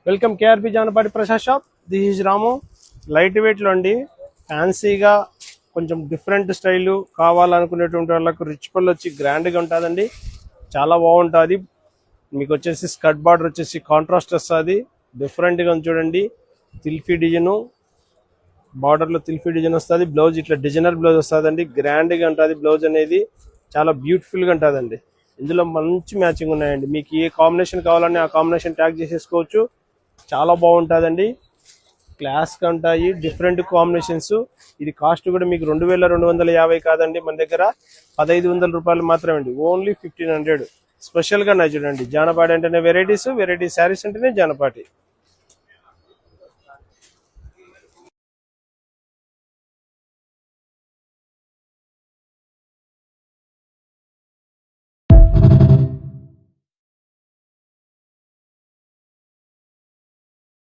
Welcome KRP Janapati Prasad shop. This is Ramu. Light వెయిట్లో అండి, ఫ్యాన్సీగా కొంచెం డిఫరెంట్ స్టైలు కావాలనుకునేటువంటి వాళ్ళకు రిచ్ పళ్ళు వచ్చి గ్రాండ్గా ఉంటుందండి. చాలా బాగుంటుంది. మీకు వచ్చేసి స్కర్ట్ బార్డర్ వచ్చేసి కాంట్రాస్ట్ వస్తుంది. డిఫరెంట్గా చూడండి. తిల్ఫీ డిజైను బార్డర్లో తిల్ఫీ డిజైన్ వస్తుంది. బ్లౌజ్ ఇట్లా డిజైనర్ బ్లౌజ్ వస్తుందండి. గ్రాండ్గా ఉంటుంది బ్లౌజ్ అనేది. చాలా బ్యూటిఫుల్గా ఉంటుందండి. ఇందులో మంచి మ్యాచింగ్ ఉన్నాయండి. మీకు ఏ కాంబినేషన్ కావాలని ఆ కాంబినేషన్ ట్యాగ్ చేసేసుకోవచ్చు. చాలా బాగుంటుందండి. క్లాస్గా ఉంటాయి, డిఫరెంట్ కాంబినేషన్స్. ఇది కాస్ట్ కూడా మీకు 2250 కాదండి, మన దగ్గర 1500 రూపాయలు మాత్రమే అండి. ఓన్లీ 1500. స్పెషల్గా ఉన్నాయి చూడండి. జానపాటి అంటేనే వెరైటీస్, వెరైటీ శారీస్ అంటేనే జానపాటి.